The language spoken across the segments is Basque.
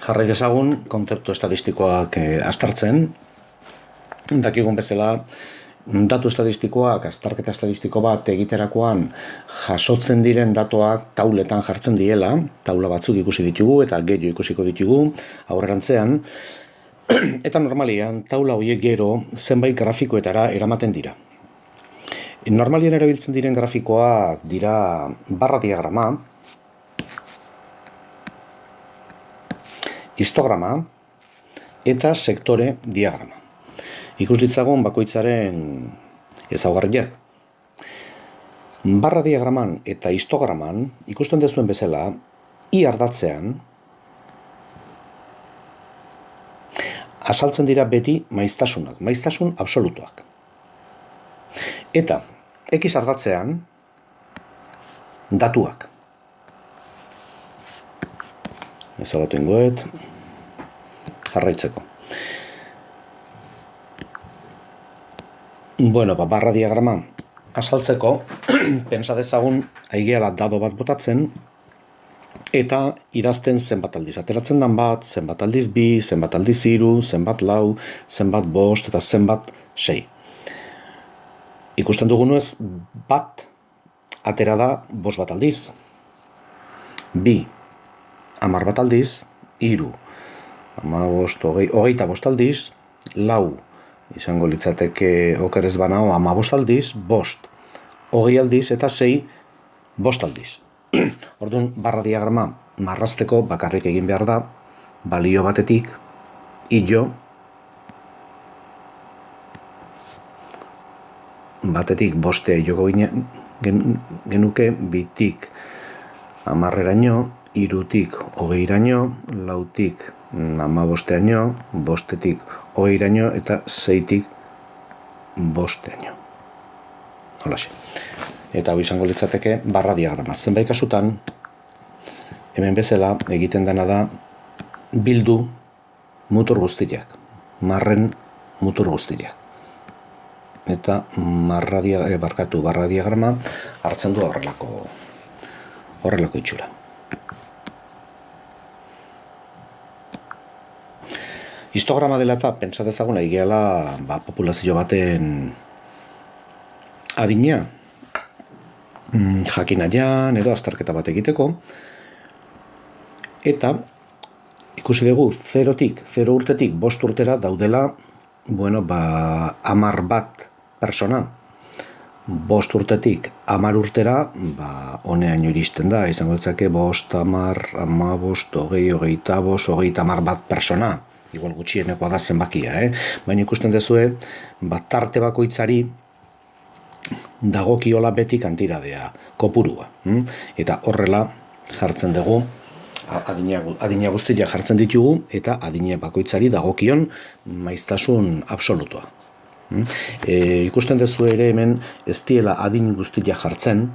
Jarrai dezagun kontzeptu estatistikoak aztertzen. Dakigun bezala, datu estatistikoak, azterketa estatistiko bat egiterakoan jasotzen diren datuak tauletan jartzen diela, taula batzuk ikusi ditugu eta gehiago ikusiko ditugu aurrerantzean, eta normalian taula horiek gero zenbait grafikoetara eramaten dira. Normalian erabiltzen diren grafikoak dira barra diagrama, histograma eta sektore diagrama. Ikus ditzagun bakoitzaren ezaugarriak. Barra diagraman eta histograman ikusten duzuen bezala, I ardatzean azaltzen dira beti maiztasunak, maiztasun absolutuak. Eta X ardatzean datuak. Ezagatu ingoet, jarraitzeko. Barra diagrama azaltzeko, pentsa dezagun aigeala dado bat botatzen, eta idazten zenbat aldiz. Ateratzen dan bat, zenbat aldiz bi, zenbat aldiz hiru, zenbat lau, zenbat bost eta zenbat sei. Ikusten dugunez, bat atera da bost bat aldiz. Bi, 10 bat aldiz, hiru, 15, hogeita bost aldiz, lau, izango litzateke okerez banao 15 aldiz, bost, hogei aldiz eta sei, bost aldiz. Orduan, barra diagrama marrazteko bakarrik egin behar da, balio batetik, hilo, batetik bostea joko genuke, bitik 10eraino, hirutik hogeiraino, lautik 15eraino, bostetik hogeiraino eta seitik bosteaino. Holaxe. Eta hau izango litzateke barra diagrama. Zenbait kasutan, hemen bezala egiten dena da bildu mutur guztiak, marren mutur guztiak. Eta barra diagrama hartzen du horrelako itxura. Histograma dela eta pentsa dezagun aigeala populazio baten adina, jakinaian edo azterketa bat egiteko, eta ikusi dugu 0 urtetik 5 urtera daudela 10 bat persona. 5 urtetik 10 urtera honeaino iristen da, izango litzake 5, 10, 15, 20, 25, 30 bat persona. Igual gutxienekoa da zenbakia, baina ikusten duzue, tarte bakoitzari dagokiola beti kantidadea, kopurua. Eta horrela jartzen dugu, adina guztia jartzen ditugu, eta adina bakoitzari dagokion maiztasun absolutua. Ikusten duzu ere hemen ez diela adin guztia jartzen,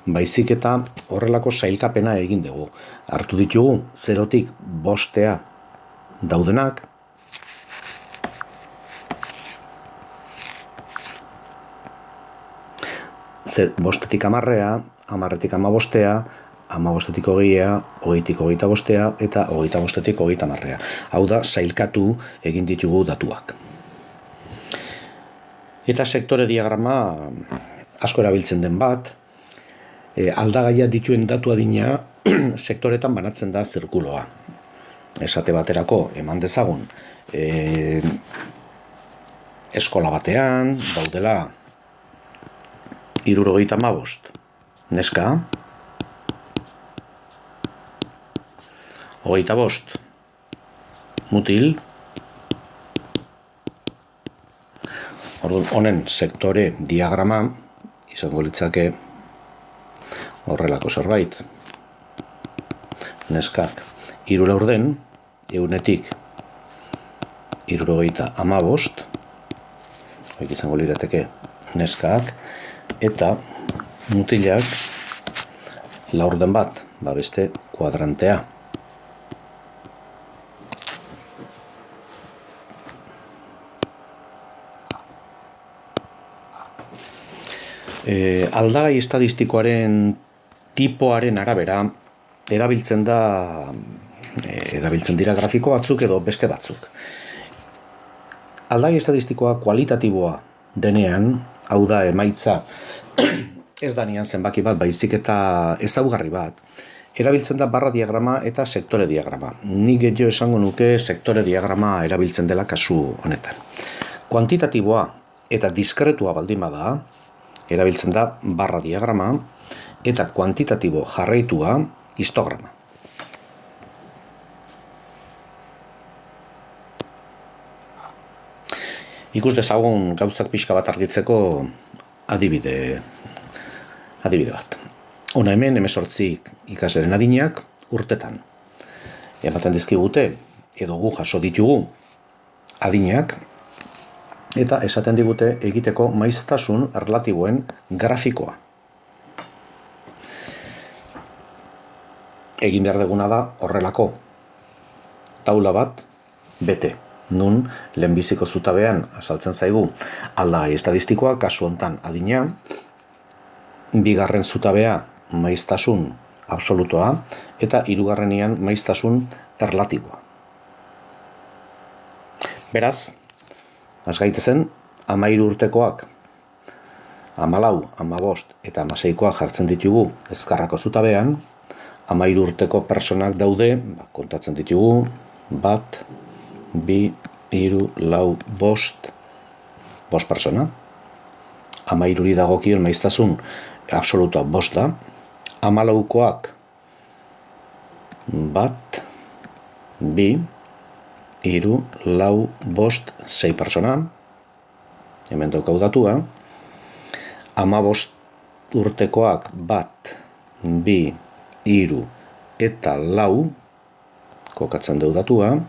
baizik eta horrelako sailkapena egin dugu. Hartu ditugu 0tik 5 daudenak, bostetik 10, 10etik 15, 15etik 20, 20etik 25 eta 25etik 30. Hau da, sailkatu egin ditugu datuak. Eta sektore diagrama asko erabiltzen den bat, aldagaia dituen datu adina sektoretan banatzen da zirkuloa. Esate baterako eman dezagun eskola batean daudela 75 neska, 25 mutil. Orduan, honen sektore diagrama izango litzake horrelako zerbait. Neskak 3 laurden, eunetik 75, hoik izango lirateke neskak, eta mutilak laurden bat, beste kuadrantea. Aldagai estadistikoaren tipoaren arabera erabiltzen da erabiltzen dira grafiko batzuk edo beste batzuk. Aldagai estatistikoa kualitatiboa denean, hau da emaitza ez danean zenbaki bat, baizik eta ezaugarri bat, erabiltzen da barra diagrama eta sektore diagrama. Nik gehiago esango nuke sektore diagrama erabiltzen dela kasu honetan. Kuantitatiboa eta diskretua baldin bada, erabiltzen da barra diagrama eta kuantitatibo jarraitua histograma. Ikus dezagun gauzak pixka bat argitzeko adibide bat. Hona hemen 18 ikasleren adinak urtetan. Ematen dizkigute edo gu jaso ditugu adinak eta esaten digute egiteko maiztasun erlatiboen grafikoa. Egin behar duguna da horrelako taula bat bete. Nun lehenbiziko zutabean azaltzen zaigu aldagai estadistikoa, kasu hontan adina, bigarren zutabea maiztasun absolutoa eta hirugarrenean maiztasun erlatiboa. Beraz, has gaitezen 13 urtekoak 14, 15 eta 16koak jartzen ditugu ezkarrako zutabean, 13 urteko personak daude, kontatzen ditugu, 1, 2, 3, 4, 5 persona. 13 dagokion maiztasun absolutoa 5 da. 14koak 1, 2, 3, 4, 5, 6 persona. Hemen daukau datua. 15 urtekoak 1, 2, 3 eta 4 kokatzen dugu datua.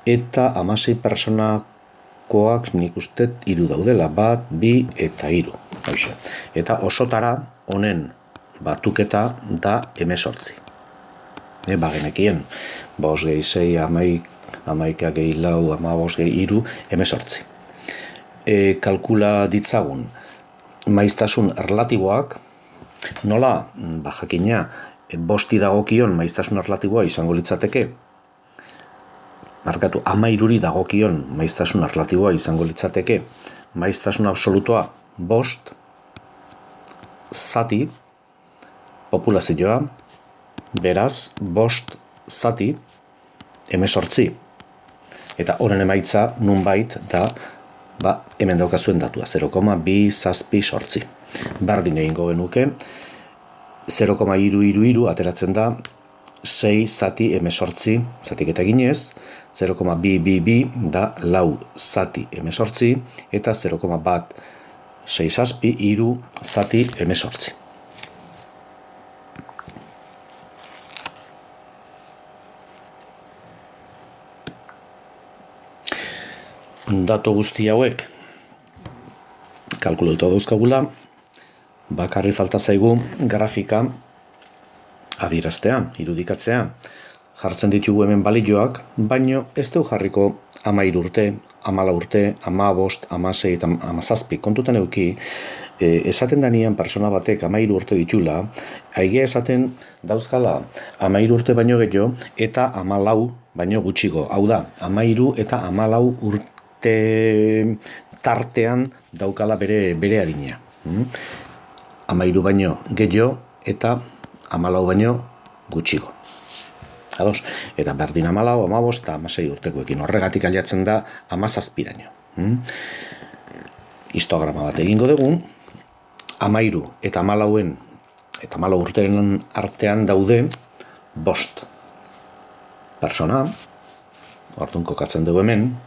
Eta 16 personakoak nik uste 3 daudela, 1, 2 eta 3. Eta osotara honen batuketa da 18. Bagenekien, 5 gehi 6, 11 gehi 4, 15 gehi 3, 18. Kalkula ditzagun maiztasun erlatiboak, nola, jakina, 5 dagokion maiztasun erlatiboa izango litzateke, 13 dagokion maiztasun erlatiboa izango litzateke, maiztasun absolutoa 5, zati, populazioa, beraz 5 zati 18. Eta horren emaitza nunbait da, hemen daukazuen datua, 0,278. Berdin egingo genuke, 0,333 ateratzen da, 6 zati 18 zatiketa ginez, 0,222 da 4 zati 18 eta 0,163 zati 18. Datu guzti hauek kalkulatuta dauzkagula, bakarri falta zaigu grafika adieraztea, irudikatzea. Jartzen ditugu hemen balioak, baino ez dugu jarriko 13 urte, 14 urte, 15, 16 eta 17. Kontutan euki, esaten danean persona batek 13 urte ditula, aigia esaten dauzkala 13 urte baino gehiago eta 14 baino gutxigo. Hau da, 13 eta 14 urte tartean daukala bere adina. 13 baino gehiago eta 14 baino gutxigo. Ados, eta berdin 14, 15 eta 16 urtekoekin. Horregatik aliatzen da 17raino. Histograma bat egingo dugu, 13 eta 14en eta 14 urteren artean daude 5 persona, orduan kokatzen dugu hemen,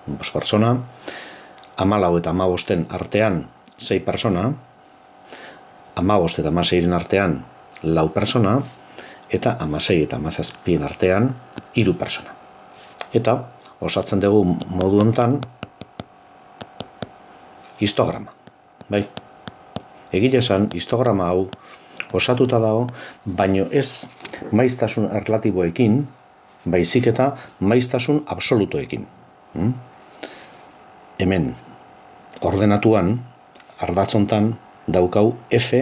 5 persona, 14 eta 15en artean 6 persona, 15 eta 16en artean 4 persona, eta 16 eta 17en artean 3 persona. Eta osatzen dugu modu hontan histograma. Bai, egia esan, histograma hau osatuta dago, baino ez maiztasun erlatiboekin, baizik eta maiztasun absolutoekin. Hemen, ordenatuan, ardatzontan, daukau F